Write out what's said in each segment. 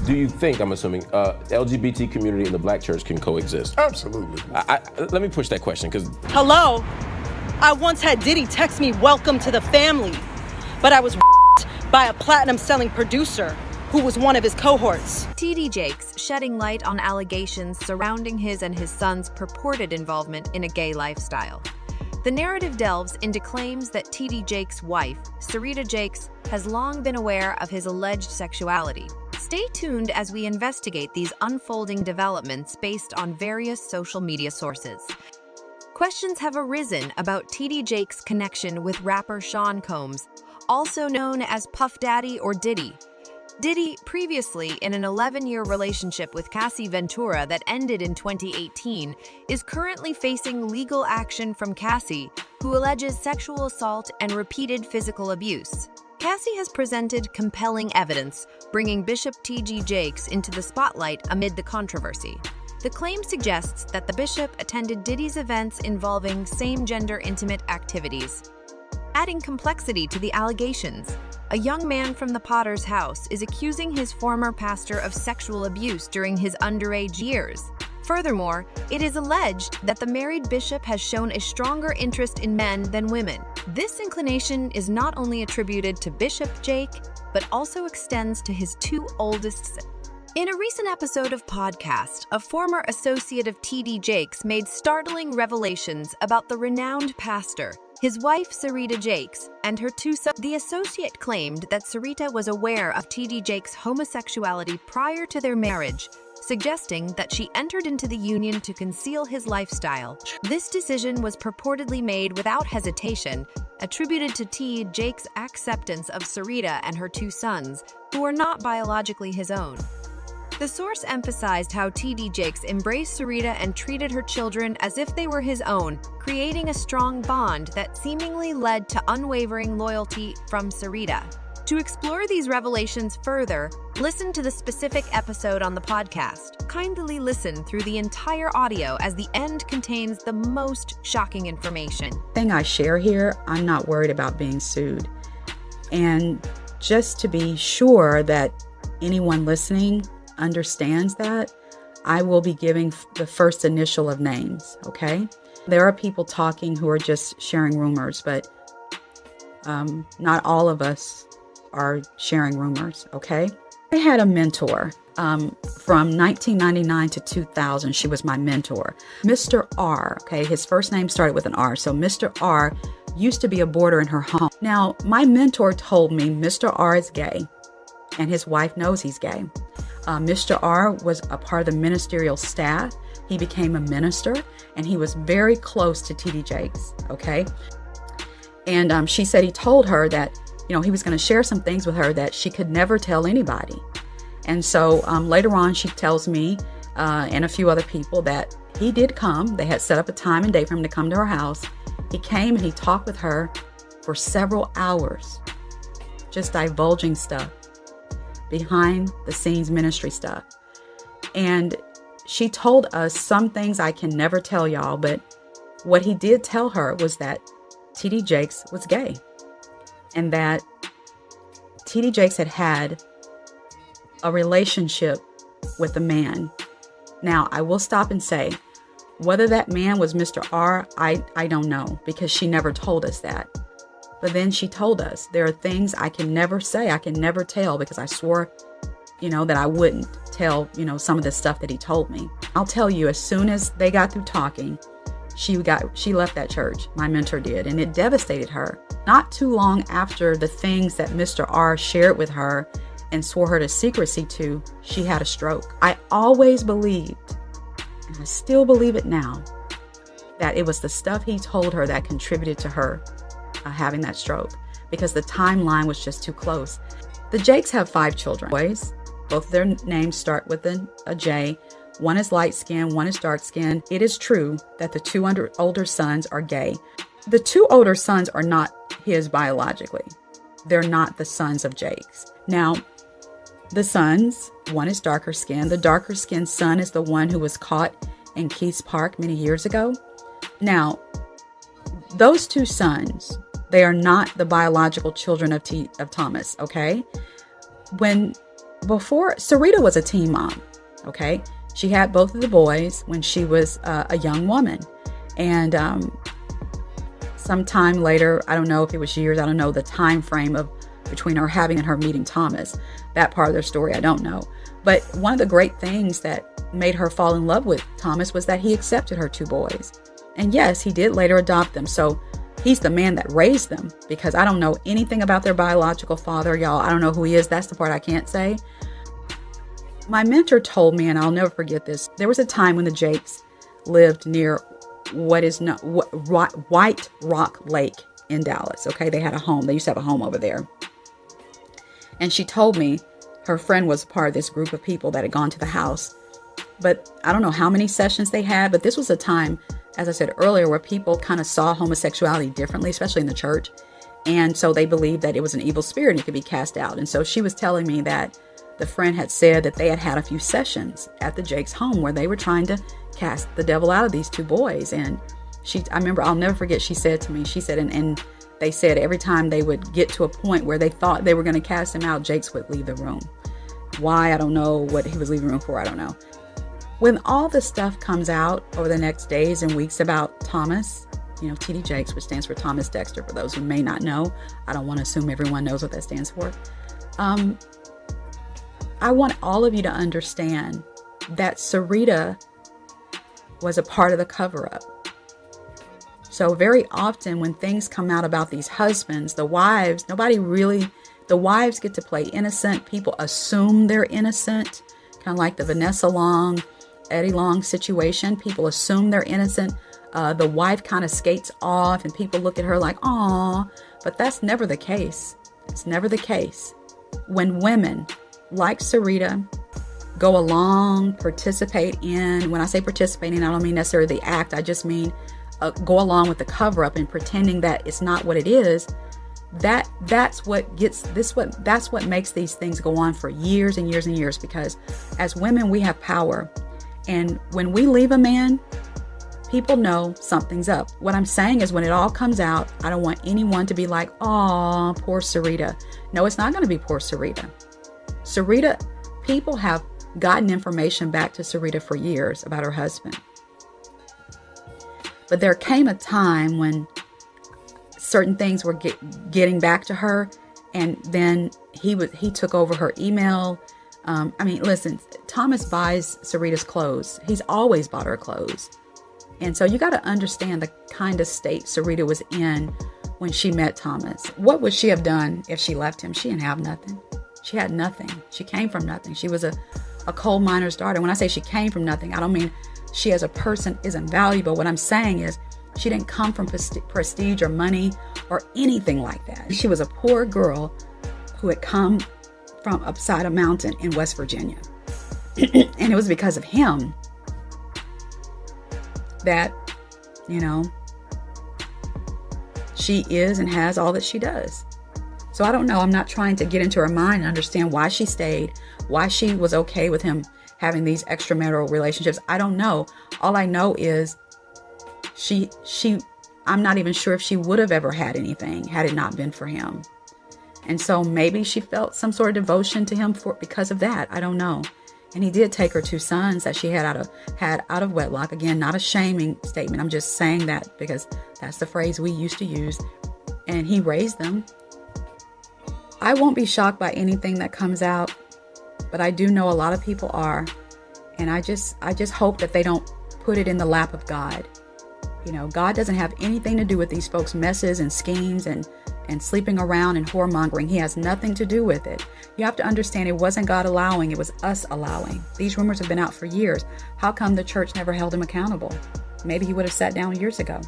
Do you think, I'm assuming, LGBT community and the black church can coexist? Absolutely. Let me push that question, because... Hello? I once had Diddy text me, "Welcome to the family," but I was by a platinum-selling producer who was one of his cohorts. TD Jakes shedding light on allegations surrounding his and his son's purported involvement in a gay lifestyle. The narrative delves into claims that TD Jakes' wife, Sarita Jakes, has long been aware of his alleged sexuality. Stay tuned as we investigate these unfolding developments based on various social media sources. Questions have arisen about TD Jakes' connection with rapper Sean Combs, also known as Puff Daddy or Diddy. Diddy, previously in an 11-year relationship with Cassie Ventura that ended in 2018, is currently facing legal action from Cassie, who alleges sexual assault and repeated physical abuse. Cassie has presented compelling evidence, bringing Bishop T.G. Jakes into the spotlight amid the controversy. The claim suggests that the bishop attended Diddy's events involving same-gender intimate activities. Adding complexity to the allegations, a young man from the Potter's house is accusing his former pastor of sexual abuse during his underage years. Furthermore, it is alleged that the married bishop has shown a stronger interest in men than women. This inclination is not only attributed to Bishop Jake, but also extends to his two oldest sons. In a recent episode of Podcast, a former associate of TD Jakes made startling revelations about the renowned pastor, his wife Sarita Jakes, and her two sons. The associate claimed that Sarita was aware of TD Jakes' homosexuality prior to their marriage, suggesting that she entered into the union to conceal his lifestyle. This decision was purportedly made without hesitation, attributed to T. Jakes' acceptance of Sarita and her two sons, who are not biologically his own. The source emphasized how TD Jakes embraced Sarita and treated her children as if they were his own, creating a strong bond that seemingly led to unwavering loyalty from Sarita. To explore these revelations further, listen to the specific episode on the podcast. Kindly listen through the entire audio as the end contains the most shocking information. Thing I share here, I'm not worried about being sued. And just to be sure that anyone listening understands that, I will be giving the first initial of names, okay? There are people talking who are just sharing rumors, but not all of us are sharing rumors, okay? I had a mentor from 1999 to 2000. She was my mentor. Mr. R, okay? His first name started with an R. So Mr. R used to be a boarder in her home. Now, my mentor told me Mr. R is gay and his wife knows he's gay. Mr. R was a part of the ministerial staff. He became a minister and he was very close to TD Jakes, okay? And she said he told her that, you know, he was going to share some things with her that she could never tell anybody. And so later on, she tells me and a few other people that he did come. They had set up a time and date for him to come to her house. He came and he talked with her for several hours, just divulging stuff, behind the scenes ministry stuff. And she told us some things I can never tell y'all, but what he did tell her was that TD Jakes was gay and that TD Jakes had had a relationship with a man. Now, I will stop and say, whether that man was Mr. R, I don't know, because she never told us that. But then she told us there are things I can never say, I can never tell, because I swore, you know, that I wouldn't tell, you know, some of the stuff that he told me. I'll tell you, as soon as they got through talking, she left that church. My mentor did, and it devastated her. Not too long after the things that Mr. R shared with her and swore her to secrecy to, she had a stroke. I always believed, and I still believe it now, that it was the stuff he told her that contributed to her having that stroke, because the timeline was just too close. The Jakes have 5 children. Boys, both their names start with a J. One is light skinned, one is dark skinned. It is true that the 2 older sons are gay. The 2 older sons are not his biologically. They're not the sons of Jakes. Now, the sons, one is darker skinned. The darker skinned son is the one who was caught in Keith's Park many years ago. Now, those 2 sons, they are not the biological children of Thomas, okay? When before, Sarita was a teen mom, okay? She had both of the boys when she was a young woman. And sometime later, I don't know if it was years, I don't know the time frame of between her having and her meeting Thomas. That part of their story, I don't know. But one of the great things that made her fall in love with Thomas was that he accepted her 2 boys. And yes, he did later adopt them. So he's the man that raised them, because I don't know anything about their biological father, y'all. I don't know who he is. That's the part I can't say. My mentor told me, and I'll never forget this, there was a time when the Jakes lived near White Rock Lake in Dallas. Okay, they had a home. They used to have a home over there. And she told me her friend was part of this group of people that had gone to the house. But I don't know how many sessions they had, but this was a time, as I said earlier, where people kind of saw homosexuality differently, especially in the church. And so they believed that it was an evil spirit and it could be cast out. And so she was telling me that the friend had said that they had had a few sessions at the Jakes' home where they were trying to cast the devil out of these 2 boys. And I remember, I'll never forget, she said to me, she said, and they said every time they would get to a point where they thought they were going to cast him out, Jakes would leave the room. Why? I don't know. What he was leaving the room for, I don't know. When all the stuff comes out over the next days and weeks about Thomas, TD Jakes, which stands for Thomas Dexter, for those who may not know, I don't want to assume everyone knows what that stands for. I want all of you to understand that Sarita was a part of the cover-up. So very often when things come out about these husbands, the wives, the wives get to play innocent. People assume they're innocent, kind of like the Vanessa Long, Eddie Long situation. People assume they're innocent. The wife kind of skates off and people look at her like, aw, but that's never the case. It's never the case. When women like Sarita go along, participate in, when I say participating, I don't mean necessarily the act, I just mean go along with the cover up and pretending that it's not what it is. That's what makes these things go on for years and years and years, because as women, we have power. And when we leave a man, people know something's up. What I'm saying is when it all comes out, I don't want anyone to be like, oh, poor Sarita. No, it's not going to be poor Sarita. Sarita, people have gotten information back to Sarita for years about her husband. But there came a time when certain things were getting back to her, and then he took over her email. Listen, Thomas buys Sarita's clothes. He's always bought her clothes. And so you got to understand the kind of state Sarita was in when she met Thomas. What would she have done if she left him? She didn't have nothing. She had nothing. She came from nothing. She was a coal miner's daughter. When I say she came from nothing, I don't mean she as a person isn't valuable. What I'm saying is she didn't come from prestige or money or anything like that. She was a poor girl who had come from upside a mountain in West Virginia. And it was because of him that, she is and has all that she does. So I don't know. I'm not trying to get into her mind and understand why she stayed, why she was okay with him having these extramarital relationships. I don't know. All I know is I'm not even sure if she would have ever had anything had it not been for him. And so maybe she felt some sort of devotion to him because of that. I don't know. And he did take her 2 sons that she had out of wedlock. Again, not a shaming statement. I'm just saying that because that's the phrase we used to use. And he raised them. I won't be shocked by anything that comes out, but I do know a lot of people are. And I just hope that they don't put it in the lap of God. God doesn't have anything to do with these folks' messes and schemes and sleeping around and whoremongering. He has nothing to do with it. You have to understand it wasn't God allowing, it was us allowing. These rumors have been out for years. How come the church never held him accountable? Maybe he would have sat down years ago.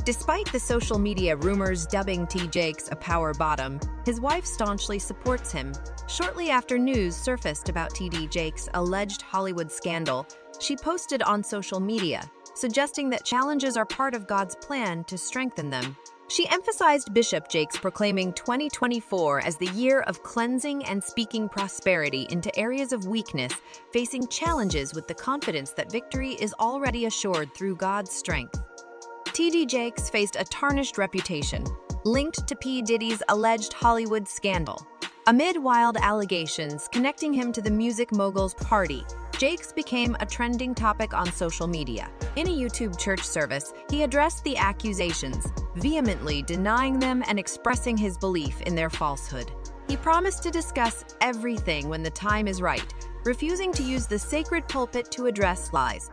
Despite the social media rumors dubbing T. Jakes a power bottom, his wife staunchly supports him. Shortly after news surfaced about T.D. Jakes' alleged Hollywood scandal, she posted on social media, suggesting that challenges are part of God's plan to strengthen them. She emphasized Bishop Jakes proclaiming 2024 as the year of cleansing and speaking prosperity into areas of weakness, facing challenges with the confidence that victory is already assured through God's strength. T.D. Jakes faced a tarnished reputation, linked to P. Diddy's alleged Hollywood scandal. Amid wild allegations connecting him to the music mogul's party, Jakes became a trending topic on social media. In a YouTube church service, he addressed the accusations, vehemently denying them and expressing his belief in their falsehood. He promised to discuss everything when the time is right, refusing to use the sacred pulpit to address lies.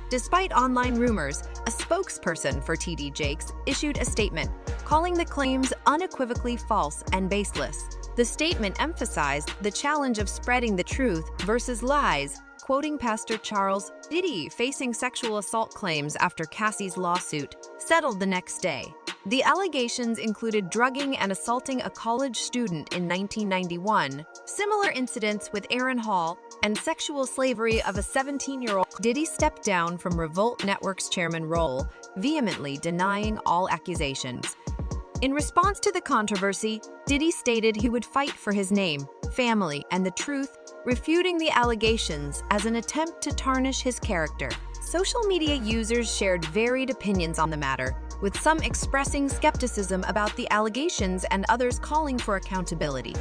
Despite online rumors, a spokesperson for TD Jakes issued a statement, calling the claims unequivocally false and baseless. The statement emphasized the challenge of spreading the truth versus lies, quoting Pastor Charles Diddy facing sexual assault claims after Cassie's lawsuit, settled the next day. The allegations included drugging and assaulting a college student in 1991, similar incidents with Aaron Hall, and sexual slavery of a 17-year-old. Diddy stepped down from Revolt Network's chairman role, vehemently denying all accusations. In response to the controversy, Diddy stated he would fight for his name, family, and the truth, refuting the allegations as an attempt to tarnish his character. Social media users shared varied opinions on the matter, with some expressing skepticism about the allegations and others calling for accountability.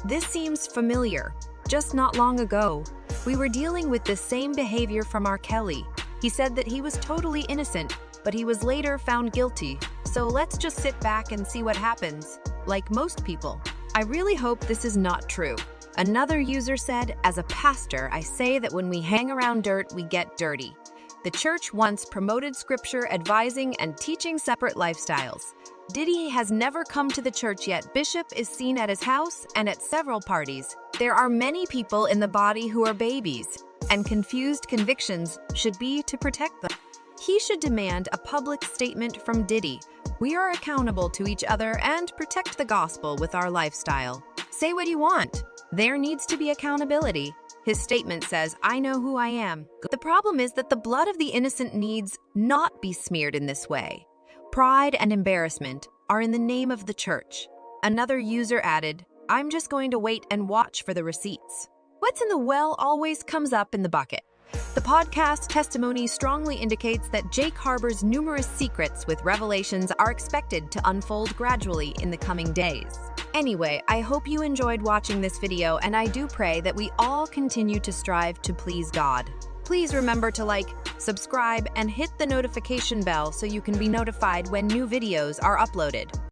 This seems familiar. Just not long ago, we were dealing with the same behavior from R. Kelly. He said that he was totally innocent, but he was later found guilty. So let's just sit back and see what happens. Like most people, I really hope this is not true. Another user said, as a pastor, I say that when we hang around dirt, we get dirty. The church once promoted scripture, advising and teaching separate lifestyles. Diddy has never come to the church yet. Bishop is seen at his house and at several parties. There are many people in the body who are babies, and confused convictions should be to protect them. He should demand a public statement from Diddy. We are accountable to each other and protect the gospel with our lifestyle. Say what you want. There needs to be accountability. His statement says, I know who I am. The problem is that the blood of the innocent needs not be smeared in this way. Pride and embarrassment are in the name of the church. Another user added, I'm just going to wait and watch for the receipts. What's in the well always comes up in the bucket. The podcast testimony strongly indicates that Jake harbors numerous secrets, with revelations are expected to unfold gradually in the coming days. Anyway, I hope you enjoyed watching this video, and I do pray that we all continue to strive to please God. Please remember to like, subscribe, and hit the notification bell so you can be notified when new videos are uploaded.